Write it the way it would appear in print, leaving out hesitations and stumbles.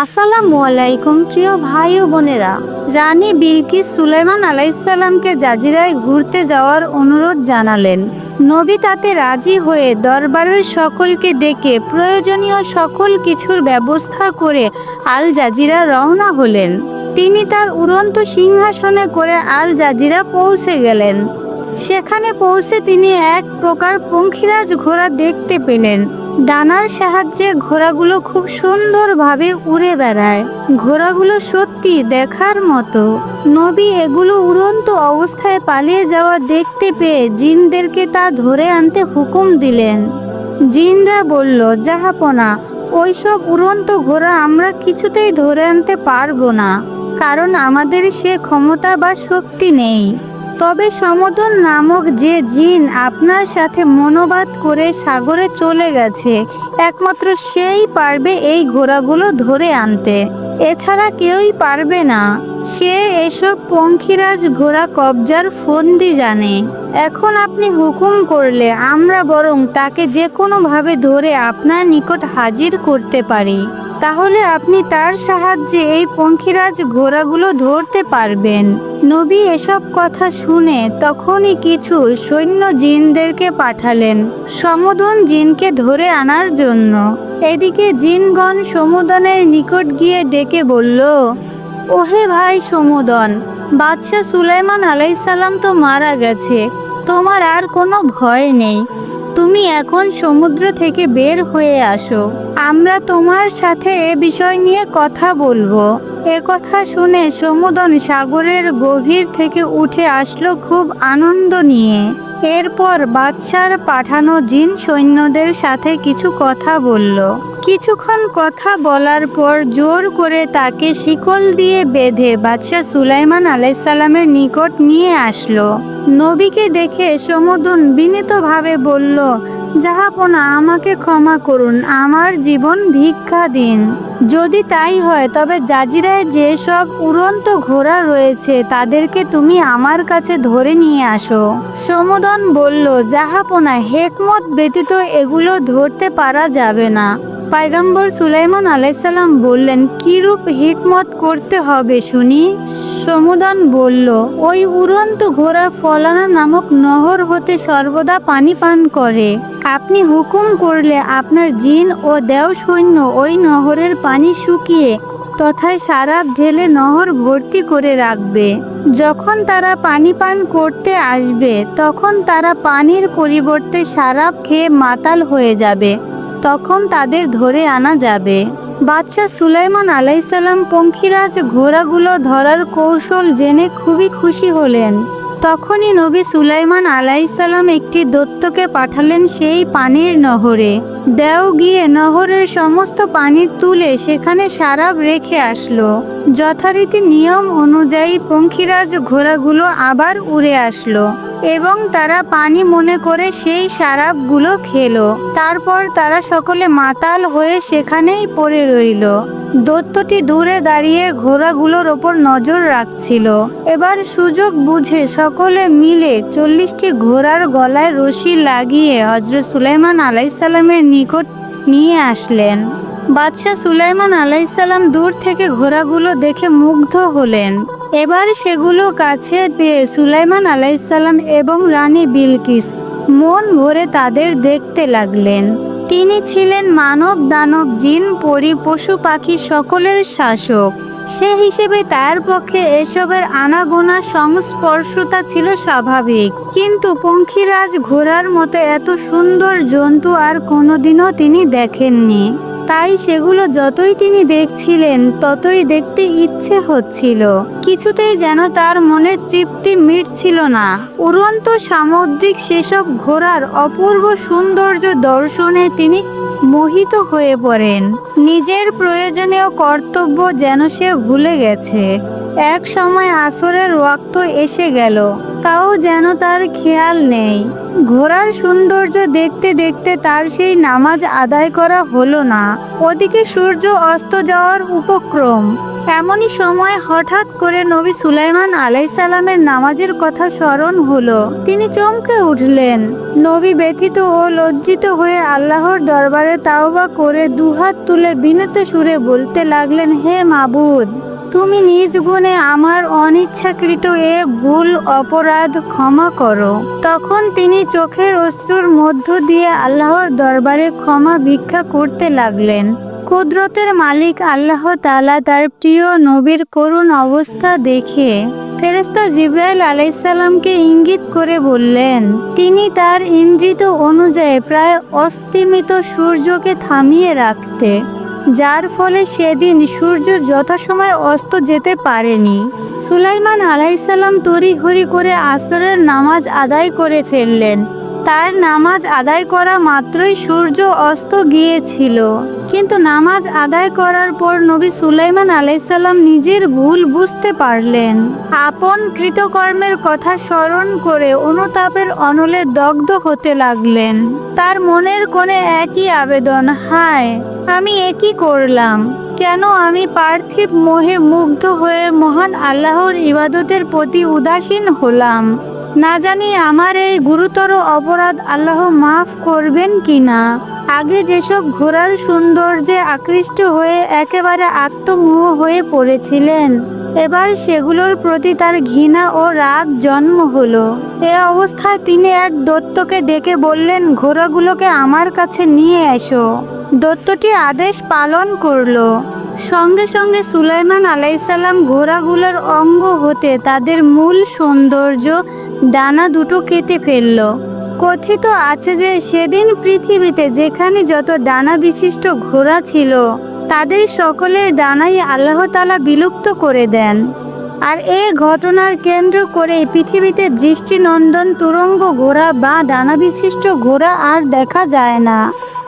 আসসালামু আলাইকুম প্রিয় ভাই ও বোনেরা। রানী বিলকিস সুলাইমান আলাইসাল্লামকে জাজিরায় ঘুরতে যাওয়ার অনুরোধ জানালেন। নবী তাতে রাজি হয়ে দরবারের সকলকে ডেকে প্রয়োজনীয় সকল কিছুর ব্যবস্থা করে আল জাজিরা রওনা হলেন। তিনি তার উড়ন্ত সিংহাসনে করে আল জাজিরা পৌঁছে গেলেন। সেখানে পৌঁছে তিনি এক প্রকার পঙ্খিরাজ ঘোড়া দেখতে পেলেন। ডানার সাহায্যে ঘোড়াগুলো খুব সুন্দরভাবে উড়ে বেড়ায়। ঘোড়াগুলো সত্যি দেখার মতো। নবী এগুলো উড়ন্ত অবস্থায় পালিয়ে যাওয়া দেখতে পেয়ে জিনদেরকে তা ধরে আনতে হুকুম দিলেন। জিনরা বলল, জাহাপনা, ওইসব উড়ন্ত ঘোড়া আমরা কিছুতেই ধরে আনতে পারবো না, কারণ আমাদের সে ক্ষমতা বা শক্তি নেই। তবে সমুদন নামক যে জিন আপনার সাথে মনোবাদ করে সাগরে চলে গেছে, একমাত্র সেই পারবে এই ঘোড়াগুলো ধরে আনতে। এছাড়া কেউই পারবে না। সে এসব পঙ্খিরাজ ঘোড়া কবজার ফন্দি জানে। এখন আপনি হুকুম করলে আমরা বরং তাকে যে কোনোভাবে ধরে আপনার নিকট হাজির করতে পারি। তাহলে আপনি তার সাহায্যে এই পঙ্খিরাজ ঘোড়াগুলো ধরতে পারবেন। নবী এসব কথা শুনে তখনই কিছু সৈন্য জিনদেরকে পাঠালেন সমুদন জিনকে ধরে আনার জন্য। এদিকে জিনগণ সমুদনের নিকট গিয়ে ডেকে বলল, ওহে ভাই সমুদন, বাদশাহ সুলাইমান আলাইসাল্লাম তো মারা গেছে, তোমার আর কোনো ভয় নেই। তুমি এখন সমুদ্র থেকে বের হয়ে আসো, আমরা তোমার সাথে এ বিষয় নিয়ে কথা বলবো। এ কথা শুনে সমুদন সাগরের গভীর থেকে উঠে আসলো খুব আনন্দ নিয়ে। এরপর বাদশার পাঠানো জিন সৈন্যদের সাথে কিছু কথা বলল। কিছুক্ষণ কথা বলার পর জোর করে তাকে শিকল দিয়ে বেঁধে বাদশাহ সুলাইমান আলাইসাল্লামের নিকট নিয়ে আসলো। নবীকে দেখে সমুদন বিনীতভাবে বলল, জাহাপনা, আমাকে ক্ষমা করুন, আমার জীবন ভিক্ষা দিন। যদি তাই হয় তবে জাজিরায় যেসব উড়ন্ত ঘোড়া রয়েছে তাদেরকে তুমি আমার কাছে ধরে নিয়ে আসো। সমুদন বলল, জাহাপনা, হেকমত ব্যতীত এগুলো ধরতে পারা যাবে না। পয়গম্বর সুলাইমান আলাইসাল্লাম বললেন, কিরূপ হিকমত করতে হবে শুনি? সমুদন বলল, ওই উড়ন্ত ঘোড়া ফলানা নামক নহর হতে সর্বদা পানি পান করে। আপনি হুকুম করলে আপনার জিন ও দেও সৈন্য ওই নহরের পানি শুকিয়ে তথায় সারাপ ঢেলে নহর ভর্তি করে রাখবে। যখন তারা পানি পান করতে আসবে তখন তারা পানির পরিবর্তে সারাপ খেয়ে মাতাল হয়ে যাবে, তখন তাদের ধরে আনা যাবে। বাদশাহ সুলাইমান আলাইসাল্লাম পঙ্খিরাজ ঘোড়াগুলো ধরার কৌশল জেনে খুবই খুশি হলেন। তখনই নবী সুলাইমান আলাইসাল্লাম একটি দৈত্যকে পাঠালেন সেই পানির নহরে। দেও গিয়ে নহরের সমস্ত পানি তুলে সেখানে সারাপ রেখে আসলো। যথারীতি নিয়ম অনুযায়ী পঙ্খিরাজ ঘোড়াগুলো আবার উড়ে আসলো এবং তারা পানি মনে করে সেই সারাপগুলো খেলো। তারপর তারা সকলে মাতাল হয়ে সেখানেই পড়ে রইল। দৈত্যটি দূরে দাঁড়িয়ে ঘোড়াগুলোর ওপর নজর রাখছিল। এবার সুযোগ বুঝে সকলে মিলে 40টি ঘোড়ার গলায় রশি লাগিয়ে হযরত সুলাইমান আলাইসাল্লামের নিকট নিয়ে আসলেন। বাদশাহ সুলাইমান আলাইসাল্লাম দূর থেকে ঘোড়াগুলো দেখে মুগ্ধ হলেন। এবার সেগুলো কাছে পেয়ে সুলাইমান আলাইসাল্লাম এবং রানী বিলকিস মন ভরে তাদের দেখতে লাগলেন। তিনি ছিলেন মানব দানব জিন পরি পশু পাখি সকলের শাসক। সে হিসেবে তার পক্ষে এসবের আনাগোনা সংস্পর্শতা ছিল স্বাভাবিক। কিন্তু পঙ্খিরাজ ঘোড়ার মতো এত সুন্দর জন্তু আর কোনোদিনও তিনি দেখেননি। তাই সেগুলো যতই তিনি দেখছিলেন ততই দেখতে ইচ্ছে হচ্ছিল। কিছুতেই যেন তার মনের তৃপ্তি মিটছিল না। উড়ন্ত সামুদ্রিক সেসব ঘোড়ার অপূর্ব সৌন্দর্য দর্শনে তিনি মোহিত হয়ে পড়েন। নিজের প্রয়োজনীয় কর্তব্য যেন সে ভুলে গেছে। এক সময় আসরের ওয়াক্ত এসে গেল, তাও যেন তার খেয়াল নেই। ঘোড়ার সৌন্দর্য দেখতে দেখতে তার সেই নামাজ আদায় করা হলো না। ওদিকে সূর্য অস্ত যাওয়ার উপক্রম। এমনই সময় হঠাৎ করে নবী সুলাইমান আলাইসাল্লামের নামাজের কথা স্মরণ হলো। তিনি চমকে উঠলেন। নবী ব্যথিত ও লজ্জিত হয়ে আল্লাহর দরবারে তাওবা করে দুহাত তুলে বিনীত সুরে বলতে লাগলেন, হে মাবুদ, তুমি নিজ গুণে আমার অনিচ্ছাকৃত এ ভুল অপরাধ ক্ষমা করো। তখন তিনি চোখের অশ্রুর মধ্য দিয়ে আল্লাহর দরবারে ক্ষমা ভিক্ষা করতে লাগলেন। কুদরতের মালিক আল্লাহ তাআলা তার প্রিয় নবীর করুণ অবস্থা দেখে ফেরেশতা জিবরাইল আলাইহিসসালামকে ইঙ্গিত করে বললেন, তিনি তার ইঙ্গিত অনুযায়ী প্রায় অস্তিমিত সূর্যকে থামিয়ে রাখতে, যার ফলে সেদিন সূর্য যথাসময়ে অস্ত যেতে পারেনি। সুলাইমান আলাইহিসসালাম তড়িঘড়ি করে আসরের নামাজ আদায় করে ফেললেন। তার নামাজ আদায় করা মাত্রই সূর্য অস্ত গিয়েছিল। কিন্তু নামাজ আদায় করার পর নবী সুলাইমান আলাইহিসসালাম নিজের ভুল বুঝতে পারলেন। আপন কৃতকর্মের কথা স্মরণ করে অনুতাপের অনলে দগ্ধ হতে লাগলেন। তার মনের কোণে একই আবেদন, হায়, আমি একই করলাম কেন? আমি পার্থিব মোহে মুগ্ধ হয়ে মহান আল্লাহর ইবাদতের প্রতি উদাসীন হলাম। না জানি আমার এই গুরুতর অপরাধ আল্লাহ মাফ করবেন কিনা। আগে যেসব ঘোড়ার সৌন্দর্যে আকৃষ্ট হয়ে একেবারে আত্মমোহ হয়ে পড়েছিলেন, এবার সেগুলোর প্রতি তার ঘৃণা ও রাগ জন্ম হলো। এ অবস্থায় তিনি এক দৈত্যকে ডেকে বললেন, ঘোড়াগুলোকে আমার কাছে নিয়ে এসো। দৈত্যটি আদেশ পালন করলো। সঙ্গে সঙ্গে সুলাইমান আলাইহিসসালাম ঘোড়াগুলোর অঙ্গ হতে তাদের মূল সৌন্দর্য ডানা দুটো কেটে ফেলল। কথিত আছে যে সেদিন পৃথিবীতে যেখানে যত ডানা বিশিষ্ট ঘোড়া ছিল, তাদের সকলের ডানাই আল্লাহ তাআলা বিলুপ্ত করে দেন। আর এই ঘটনার কেন্দ্র করে পৃথিবীতে দৃষ্টিনন্দন তুরঙ্গ ঘোড়া বা ডানা বিশিষ্ট ঘোড়া আর দেখা যায় না।